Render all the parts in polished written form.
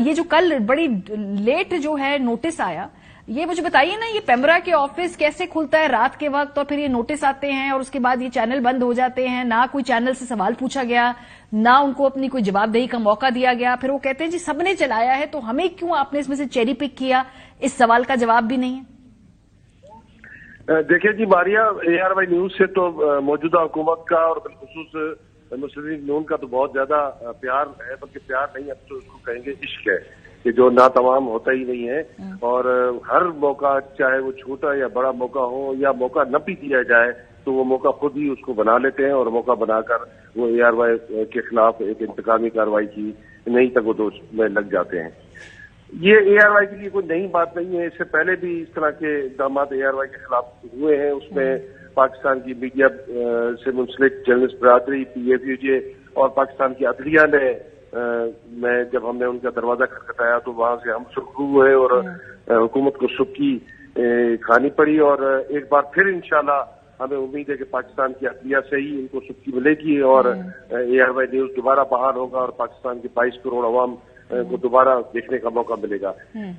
یہ جو کل بڑی لیٹ جو ہے نوٹس آیا، یہ مجھے بتائیے نا، یہ پیمرا کے آفس کیسے کھلتا ہے رات کے وقت اور پھر یہ نوٹس آتے ہیں اور اس کے بعد یہ چینل بند ہو جاتے ہیں، نہ کوئی چینل سے سوال پوچھا گیا، نہ ان کو اپنی کوئی جواب دہی کا موقع دیا گیا، پھر وہ کہتے ہیں جی سب نے چلایا ہے تو ہمیں کیوں آپ نے اس میں سے چیری پک کیا؟ اس سوال کا جواب بھی نہیں ہے۔ دیکھیں جی ماریہ، اے آر وائی نیوز سے تو موجودہ حکومت کا اور بالخصوص مسلم لیگ نون کا تو بہت زیادہ پیار ہے، بلکہ پیار نہیں، اب تو اس کو کہیں گے عشق ہے کہ جو ناتمام ہوتا ہی نہیں ہے، اور ہر موقع چاہے وہ چھوٹا یا بڑا موقع ہو یا موقع نہ بھی دیا جائے تو وہ موقع خود ہی اس کو بنا لیتے ہیں اور موقع بنا کر وہ اے آر وائی کے خلاف ایک انتقامی کارروائی کی نئی تگودوش میں لگ جاتے ہیں۔ یہ اے آر وائی کے لیے کوئی نئی بات نہیں ہے، اس سے پہلے بھی اس طرح کے اقدامات اے آر وائی کے خلاف ہوئے ہیں، اس میں پاکستان کی میڈیا سے منسلک جرنلسٹ برادری، پی ایف یو جے اور پاکستان کی عدلیہ نے میں جب ہم نے ان کا دروازہ کھٹکھٹایا تو وہاں سے ہم سرخرو ہوئے اور حکومت کو سبکی کھانی پڑی، اور ایک بار پھر انشاءاللہ ہمیں امید ہے کہ پاکستان کی عدلیہ سے ہی ان کو سبکی ملے گی اور اے آر وائی نیوز دوبارہ بحال ہوگا اور پاکستان کے 22 کروڑ عوام کو دوبارہ دیکھنے کا موقع ملے گا۔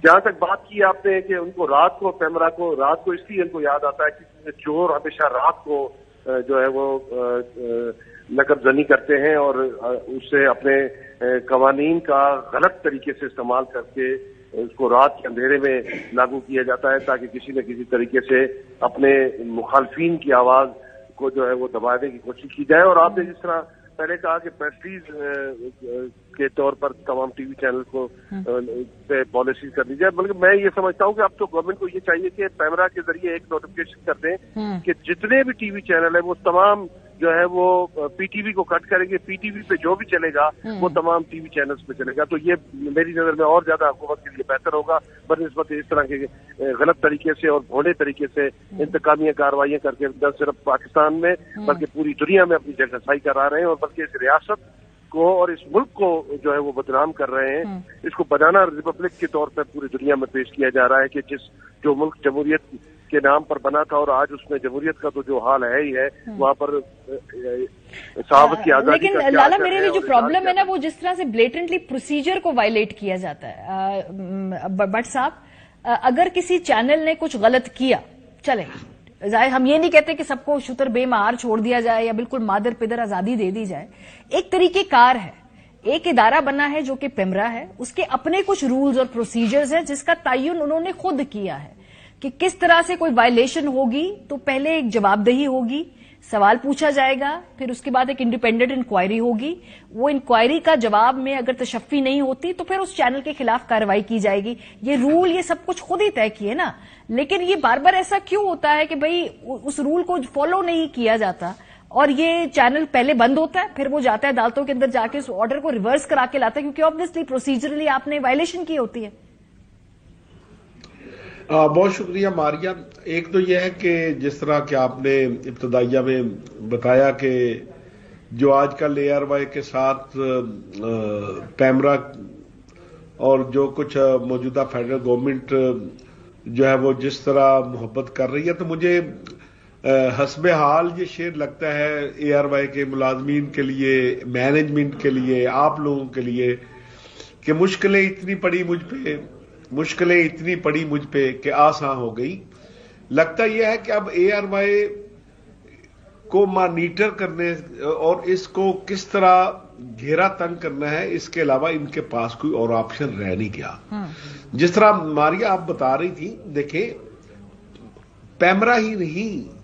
جہاں تک بات کی آپ نے کہ ان کو رات کو پیمرا کو رات کو اس لیے ان کو یاد آتا ہے کہ چور ہمیشہ رات کو جو ہے وہ نقب زنی کرتے ہیں اور اس سے اپنے قوانین کا غلط طریقے سے استعمال کر کے اس کو رات کے اندھیرے میں لاگو کیا جاتا ہے تاکہ کسی نہ کسی طریقے سے اپنے مخالفین کی آواز کو جو ہے وہ دبانے کی کوشش کی جائے۔ اور آپ نے جس طرح پہلے کہا کہ پریسٹیج کے طور پر تمام ٹی وی چینل کو پہ پالیسی کر دی جائے، بلکہ میں یہ سمجھتا ہوں کہ اب تو گورنمنٹ کو یہ چاہیے کہ پیمرا کے ذریعے ایک نوٹیفکیشن کر دیں کہ جتنے بھی ٹی وی چینل ہیں وہ تمام جو ہے وہ پی ٹی وی کو کٹ کریں گے، پی ٹی وی پہ جو بھی چلے گا وہ تمام ٹی وی چینلز پہ چلے گا، تو یہ میری نظر میں اور زیادہ حکومت کے لیے بہتر ہوگا بنسبت اس طرح کے غلط طریقے سے اور بھونڈے طریقے سے انتقامیہ کارروائیاں کر کے نہ صرف پاکستان میں بلکہ پوری دنیا میں اپنی جگہ صحیح کرا رہے ہیں، اور بلکہ اس ریاست کو اور اس ملک کو جو ہے وہ بدنام کر رہے ہیں۔ اس کو بنانا ریپبلک کے طور پر پوری دنیا میں پیش کیا جا رہا ہے کہ جو ملک جمہوریت کے نام پر بنا تھا اور آج اس میں جمہوریت کا تو جو حال ہے ہی ہے، وہاں پر صحافت کی آزادی۔ لیکن لالا میرے لیے جو پرابلم ہے نا، وہ جس طرح سے بلیٹنٹلی پروسیجر کو وائلیٹ کیا جاتا ہے۔ بٹ صاحب، اگر کسی چینل نے کچھ غلط کیا، چلے ظاہر ہم یہ نہیں کہتے کہ سب کو شتر بے مہار چھوڑ دیا جائے یا بالکل مادر پدر آزادی دے دی جائے، ایک طریقہ کار ہے، ایک ادارہ بنا ہے جو کہ پیمرا ہے، اس کے اپنے کچھ رولز اور پروسیجرز ہیں جس کا تعین انہوں نے خود کیا ہے کہ کس طرح سے کوئی وائلیشن ہوگی تو پہلے ایک جواب دہی ہوگی، سوال پوچھا جائے گا، پھر اس کے بعد ایک انڈیپینڈنٹ انکوائری ہوگی، وہ انکوائری کا جواب میں اگر تشفی نہیں ہوتی تو پھر اس چینل کے خلاف کارروائی کی جائے گی۔ یہ رول یہ سب کچھ خود ہی طے کیے نا، لیکن یہ بار بار ایسا کیوں ہوتا ہے کہ بھئی اس رول کو فالو نہیں کیا جاتا اور یہ چینل پہلے بند ہوتا ہے، پھر وہ جاتا ہے عدالتوں کے اندر جا کے اس آرڈر کو ریورس کرا کے لاتا ہے کیونکہ آبویسلی پروسیجرلی آپ نے وائلیشن کی ہوتی ہے۔ بہت شکریہ ماریہ۔ ایک تو یہ ہے کہ جس طرح کہ آپ نے ابتدائیہ میں بتایا کہ جو آج کل اے آر وائی کے ساتھ پیمرا اور جو کچھ موجودہ فیڈرل گورنمنٹ جو ہے وہ جس طرح محبت کر رہی ہے، تو مجھے حسب حال یہ شعر لگتا ہے اے آر وائی کے ملازمین کے لیے، مینجمنٹ کے لیے، آپ لوگوں کے لیے کہ مشکلیں اتنی پڑی مجھ پہ کہ آسان ہو گئی۔ لگتا یہ ہے کہ اب اے آر وائی کو مانیٹر کرنے اور اس کو کس طرح گھیرا تنگ کرنا ہے، اس کے علاوہ ان کے پاس کوئی اور آپشن رہ نہیں گیا۔ جس طرح ماریہ آپ بتا رہی تھی، دیکھیں پیمرا ہی نہیں،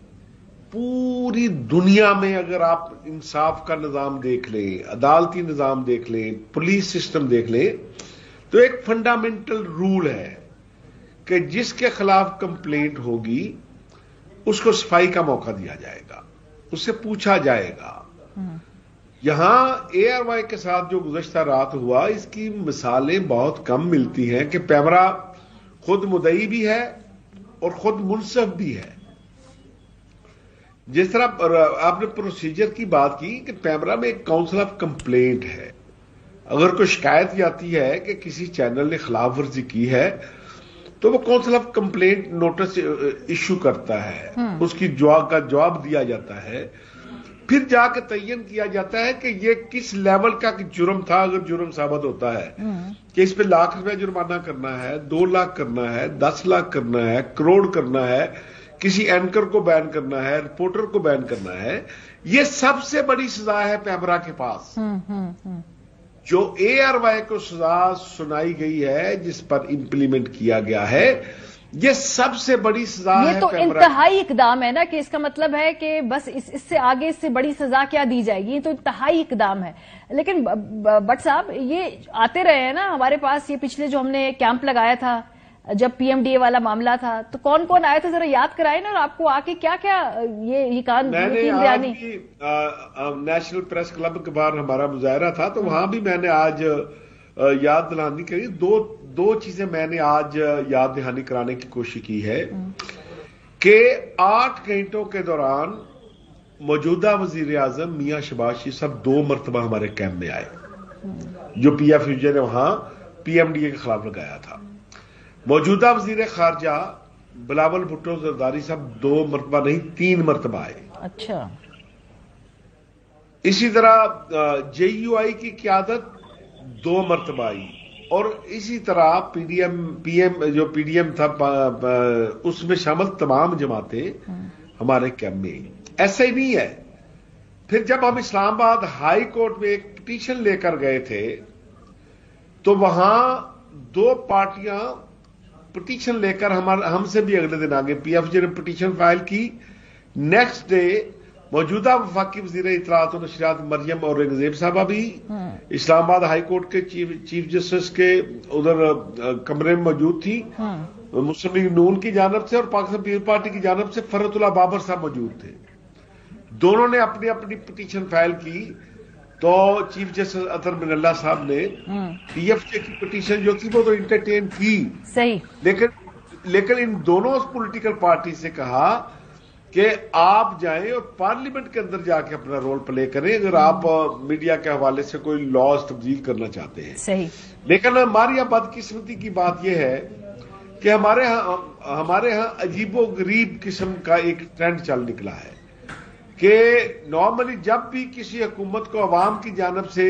پوری دنیا میں اگر آپ انصاف کا نظام دیکھ لیں، عدالتی نظام دیکھ لیں، پولیس سسٹم دیکھ لیں، تو ایک فنڈامنٹل رول ہے کہ جس کے خلاف کمپلینٹ ہوگی اس کو صفائی کا موقع دیا جائے گا، اس سے پوچھا جائے گا۔ یہاں اے آر وائی کے ساتھ جو گزشتہ رات ہوا، اس کی مثالیں بہت کم ملتی ہیں کہ پیمرا خود مدعی بھی ہے اور خود منصف بھی ہے۔ جس طرح آپ نے پروسیجر کی بات کی کہ پیمرا میں ایک کاؤنسل آف کمپلینٹ ہے، اگر کوئی شکایت آتی ہے کہ کسی چینل نے خلاف ورزی کی ہے تو وہ council of complaint notice issue کرتا ہے، اس کی جواب دیا جاتا ہے، پھر جا کے تعین کیا جاتا ہے کہ یہ کس لیول کا جرم تھا. اگر جرم ثابت ہوتا ہے کہ اس پہ ₹1,00,000 جرمانہ کرنا ہے, 2 لاکھ کرنا ہے, 10 لاکھ کرنا ہے, کروڑ کرنا ہے, کسی اینکر کو بین کرنا ہے, رپورٹر کو بین کرنا ہے, یہ سب سے بڑی سزا ہے پیمرا کے پاس. جو ARY کو سزا سنائی گئی ہے, جس پر امپلیمنٹ کیا گیا ہے, یہ سب سے بڑی سزا ہے. یہ تو انتہائی اقدام ہے نا, کہ اس کا مطلب ہے کہ بس اس سے آگے اس سے بڑی سزا کیا دی جائے گی. یہ تو انتہائی اقدام ہے. لیکن بٹ صاحب یہ آتے رہے ہیں نا ہمارے پاس, یہ پچھلے جو ہم نے کیمپ لگایا تھا جب PMDA والا معاملہ تھا, تو کون کون آئے تھے ذرا یاد کرائے نا, اور آپ کو آ کے کیا کیا یہ کان بیانی. نیشنل پریس کلب کے باہر ہمارا مظاہرہ تھا, تو وہاں بھی میں نے آج یاد دہانی کری. دو چیزیں میں نے آج یاد دہانی کرانے کی کوشش کی ہے کہ 8 گھنٹوں کے دوران موجودہ وزیر اعظم میاں شہباز شریف صاحب 2 مرتبہ ہمارے کیمپ میں آئے, جو PFUJ نے وہاں PMDA کے خلاف لگایا تھا. موجودہ وزیر خارجہ بلاول بھٹو زرداری صاحب 2 مرتبہ نہیں 3 مرتبہ آئے. اچھا. اسی طرح JUI کی قیادت 2 مرتبہ آئی, اور اسی طرح جو PDM تھا اس میں شامل تمام جماعتیں ہمارے کیمپ میں آئی. ایسا ہی نہیں ہے. پھر جب ہم اسلام آباد ہائی کورٹ میں ایک پٹیشن لے کر گئے تھے, تو وہاں 2 پارٹیاں پٹیشن لے کر ہم سے بھی اگلے دن آگے PFJ نے پٹیشن فائل کی. نیکسٹ ڈے موجودہ وفاقی وزیر اطلاعات و نشریات مریم اورنگزیب صاحبہ بھی اسلام آباد ہائی کورٹ کے چیف جسٹس کے ادھر کمرے میں موجود تھی. مسلم لیگ نون کی جانب سے اور پاکستان پیپلز پارٹی کی جانب سے فرحت اللہ بابر صاحب موجود تھے. دونوں نے اپنی اپنی پٹیشن فائل کی, تو چیف جسٹس اطہر من اللہ صاحب نے PFJ کی پٹیشن جو تھی وہ تو انٹرٹین کی. صحیح. لیکن ان دونوں پولیٹیکل پارٹی سے کہا کہ آپ جائیں اور پارلیمنٹ کے اندر جا کے اپنا رول پلے کریں, اگر آپ میڈیا کے حوالے سے کوئی لاز تبدیل کرنا چاہتے ہیں. صحیح. لیکن ہماری یہاں بدقسمتی کی بات یہ ہے کہ ہمارے ہاں عجیب و غریب قسم کا ایک ٹرینڈ چل نکلا ہے کہ نارملی جب بھی کسی حکومت کو عوام کی جانب سے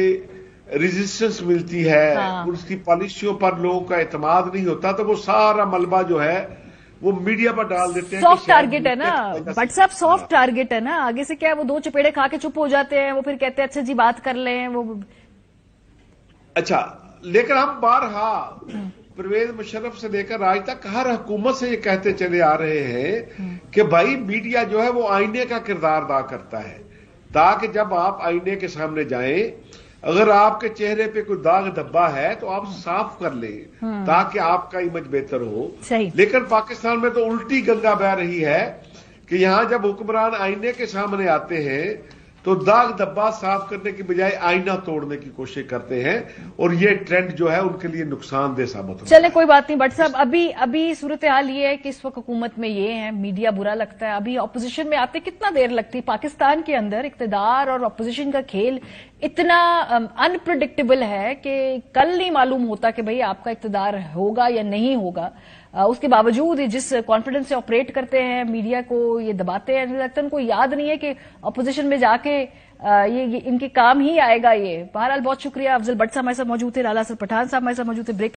ریزسٹنس ملتی ہے, اس کی پالیسیوں پر لوگوں کا اعتماد نہیں ہوتا, تو وہ سارا ملبہ جو ہے وہ میڈیا پر ڈال دیتے ہیں. سافٹ ٹارگٹ ہے نا بٹ صاحب, سافٹ ٹارگٹ ہے نا. آگے سے کیا ہے, وہ 2 چپیڑے کھا کے چپ ہو جاتے ہیں, وہ پھر کہتے ہیں اچھا جی بات کر لیں وہ. اچھا, لیکن ہم بارہا پرویز مشرف سے لے کر آج تک ہر حکومت سے یہ کہتے چلے آ رہے ہیں کہ بھائی میڈیا جو ہے وہ آئینے کا کردار ادا کرتا ہے, تاکہ جب آپ آئینے کے سامنے جائیں, اگر آپ کے چہرے پہ کوئی داغ دھبا ہے تو آپ صاف کر لیں تاکہ آپ کا امیج بہتر ہو. لیکن پاکستان میں تو الٹی گنگا بہ رہی ہے کہ یہاں جب حکمران آئینے کے سامنے آتے ہیں تو داغ دھبا صاف کرنے کی بجائے آئینہ توڑنے کی کوشش کرتے ہیں, اور یہ ٹرینڈ جو ہے ان کے لیے نقصان دہ ثابت ہوتا ہے. چلے کوئی بات نہیں بٹ صاحب, ابھی صورتحال یہ ہے کہ اس وقت حکومت میں یہ ہے, میڈیا برا لگتا ہے. ابھی اپوزیشن میں آتے کتنا دیر لگتی. پاکستان کے اندر اقتدار اور اپوزیشن کا کھیل اتنا انپریڈکٹیبل ہے کہ کل نہیں معلوم ہوتا کہ بھئی آپ کا اقتدار ہوگا یا نہیں ہوگا. اس کے باوجود جس کانفیڈنس سے آپریٹ کرتے ہیں, میڈیا کو یہ دباتے ہیں, لگتا ہے ان کو یاد نہیں ہے کہ اپوزیشن میں جا کے یہ ان کے کام ہی آئے گا یہ. بہرحال بہت شکریہ. افضل بٹ صاحب ہمارے ساتھ موجود تھے, لالا حسن پٹھان صاحب ہمارے ساتھ موجود تھے. بریک